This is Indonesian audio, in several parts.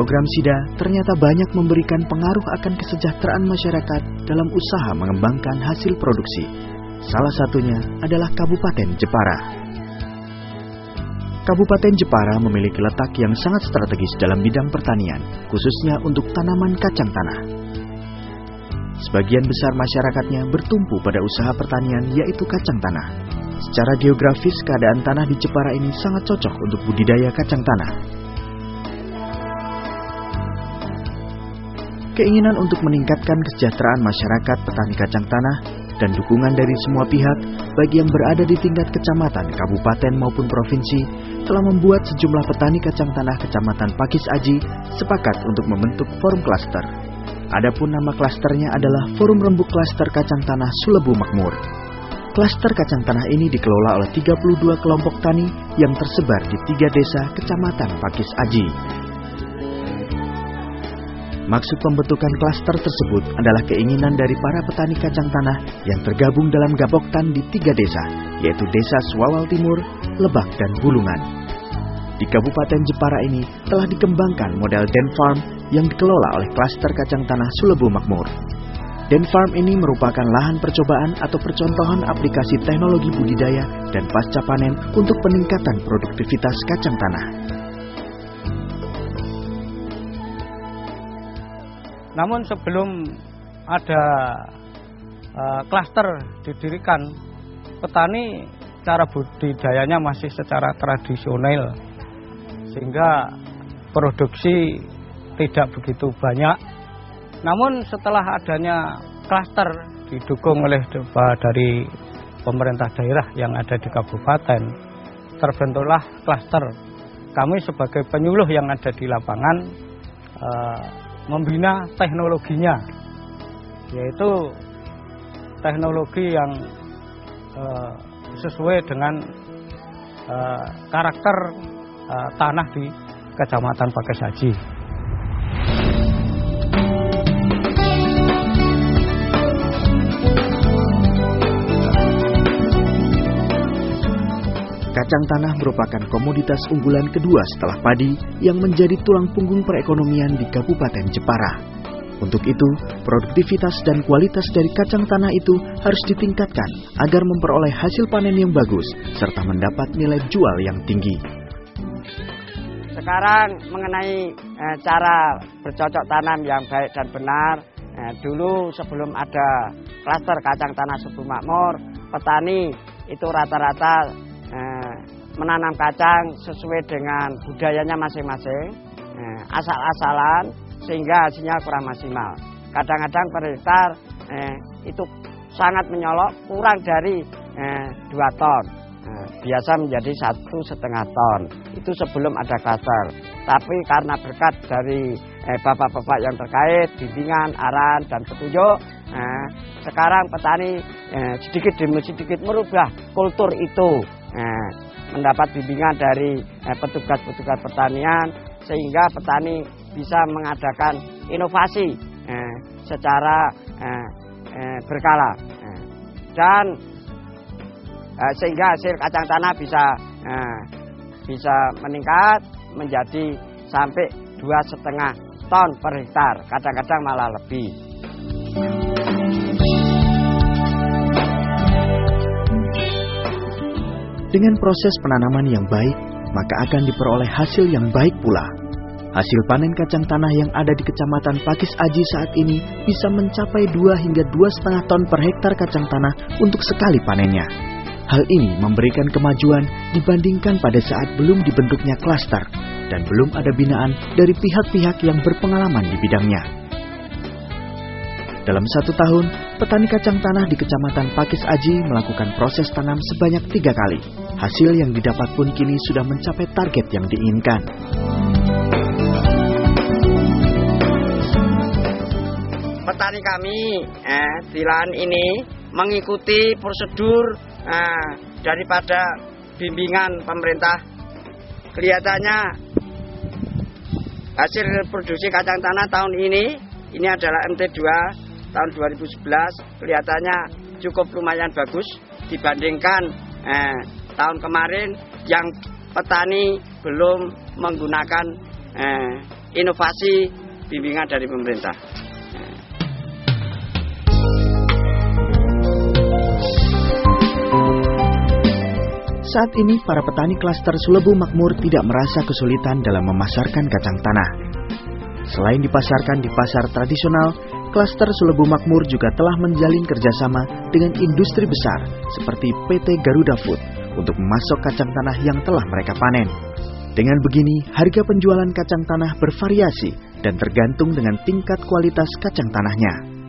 program SIDA ternyata banyak memberikan pengaruh akan kesejahteraan masyarakat dalam usaha mengembangkan hasil produksi. Salah satunya adalah Kabupaten Jepara. Kabupaten Jepara memiliki letak yang sangat strategis dalam bidang pertanian, khususnya untuk tanaman kacang tanah. Sebagian besar masyarakatnya bertumpu pada usaha pertanian, yaitu kacang tanah. Secara geografis, keadaan tanah di Jepara ini sangat cocok untuk budidaya kacang tanah. Keinginan untuk meningkatkan kesejahteraan masyarakat petani kacang tanah dan dukungan dari semua pihak, baik yang berada di tingkat kecamatan, kabupaten maupun provinsi, telah membuat sejumlah petani kacang tanah Kecamatan Pakis Aji sepakat untuk membentuk forum klaster. Adapun nama klasternya adalah Forum Rembuk Klaster Kacang Tanah Sulebu Makmur. Klaster kacang tanah ini dikelola oleh 32 kelompok tani yang tersebar di 3 desa Kecamatan Pakis Aji. Maksud pembentukan klaster tersebut adalah keinginan dari para petani kacang tanah yang tergabung dalam Gapoktan di 3 desa, yaitu Desa Swawal Timur, Lebak, dan Bulungan. Di Kabupaten Jepara ini telah dikembangkan model Den Farm yang dikelola oleh klaster kacang tanah Sulebu Makmur. Den Farm ini merupakan lahan percobaan atau percontohan aplikasi teknologi budidaya dan pasca panen untuk peningkatan produktivitas kacang tanah. Namun sebelum ada klaster didirikan, petani cara budidayanya masih secara tradisional, sehingga produksi tidak begitu banyak. Namun setelah adanya klaster didukung oleh dari pemerintah daerah yang ada di kabupaten, terbentuklah klaster. Kami sebagai penyuluh yang ada di lapangan membina teknologinya, yaitu teknologi yang sesuai dengan karakter tanah di Kecamatan Pakis Aji. Kacang tanah merupakan komoditas unggulan kedua setelah padi yang menjadi tulang punggung perekonomian di Kabupaten Jepara. Untuk itu, produktivitas dan kualitas dari kacang tanah itu harus ditingkatkan agar memperoleh hasil panen yang bagus serta mendapat nilai jual yang tinggi. Sekarang mengenai cara bercocok tanam yang baik dan benar, dulu sebelum ada klaster kacang tanah Sulebu Makmur, petani itu rata-rata menanam kacang sesuai dengan budayanya masing-masing, asal-asalan, sehingga hasilnya kurang maksimal. Kadang-kadang per hektar itu sangat menyolok, kurang dari 2 ton. Biasa menjadi 1,5 ton. Itu sebelum ada klaster. Tapi karena berkat dari bapak-bapak yang terkait, bimbingan, arahan, dan petunjuk, sekarang petani sedikit demi sedikit merubah kultur itu. Mendapat bimbingan dari petugas-petugas pertanian, sehingga petani bisa mengadakan inovasi secara berkala, dan sehingga hasil kacang tanah bisa meningkat menjadi sampai 2,5 ton per hektar, kadang-kadang malah lebih. Dengan proses penanaman yang baik, maka akan diperoleh hasil yang baik pula. Hasil panen kacang tanah yang ada di Kecamatan Pakis Aji saat ini bisa mencapai 2 hingga 2,5 ton per hektar kacang tanah untuk sekali panennya. Hal ini memberikan kemajuan dibandingkan pada saat belum dibentuknya klaster dan belum ada binaan dari pihak-pihak yang berpengalaman di bidangnya. Dalam 1 tahun, petani kacang tanah di Kecamatan Pakis Aji melakukan proses tanam sebanyak 3 kali. Hasil yang didapat pun kini sudah mencapai target yang diinginkan. Petani kami di lahan ini mengikuti prosedur daripada bimbingan pemerintah. Kelihatannya hasil produksi kacang tanah tahun ini adalah MT2 tahun 2011, kelihatannya cukup lumayan bagus dibandingkan tahun kemarin yang petani belum menggunakan inovasi bimbingan dari pemerintah. Saat ini, para petani klaster Sulebu Makmur tidak merasa kesulitan dalam memasarkan kacang tanah. Selain dipasarkan di pasar tradisional, klaster Sulebu Makmur juga telah menjalin kerjasama dengan industri besar seperti PT Garuda Food untuk memasok kacang tanah yang telah mereka panen. Dengan begini, harga penjualan kacang tanah bervariasi dan tergantung dengan tingkat kualitas kacang tanahnya.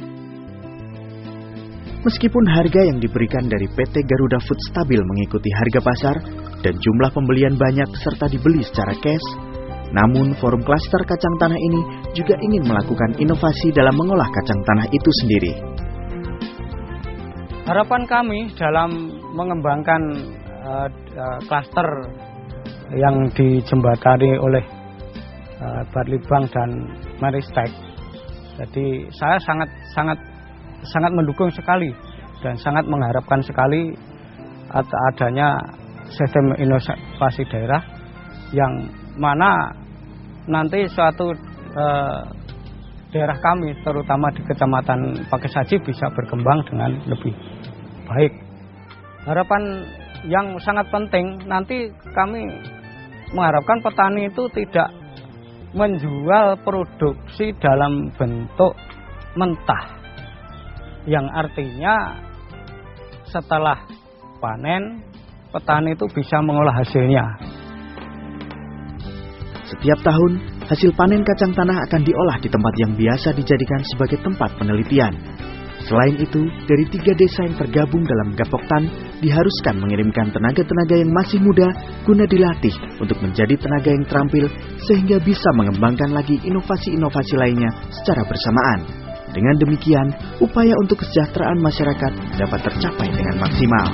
Meskipun harga yang diberikan dari PT Garuda Food stabil mengikuti harga pasar dan jumlah pembelian banyak serta dibeli secara cash, namun forum klaster kacang tanah ini juga ingin melakukan inovasi dalam mengolah kacang tanah itu sendiri. Harapan kami dalam mengembangkan klaster yang dijembatani oleh Badlitbang dan Maristek, jadi saya sangat mendukung sekali dan sangat mengharapkan sekali adanya sistem inovasi daerah yang mana nanti suatu daerah kami terutama di Kecamatan Pakesaji bisa berkembang dengan lebih baik. Harapan yang sangat penting nanti kami mengharapkan petani itu tidak menjual produksi dalam bentuk mentah, yang artinya setelah panen petani itu bisa mengolah hasilnya. Setiap tahun, hasil panen kacang tanah akan diolah di tempat yang biasa dijadikan sebagai tempat penelitian. Selain itu, dari 3 desa yang tergabung dalam Gapoktan diharuskan mengirimkan tenaga-tenaga yang masih muda guna dilatih untuk menjadi tenaga yang terampil sehingga bisa mengembangkan lagi inovasi-inovasi lainnya secara bersamaan. Dengan demikian, upaya untuk kesejahteraan masyarakat dapat tercapai dengan maksimal.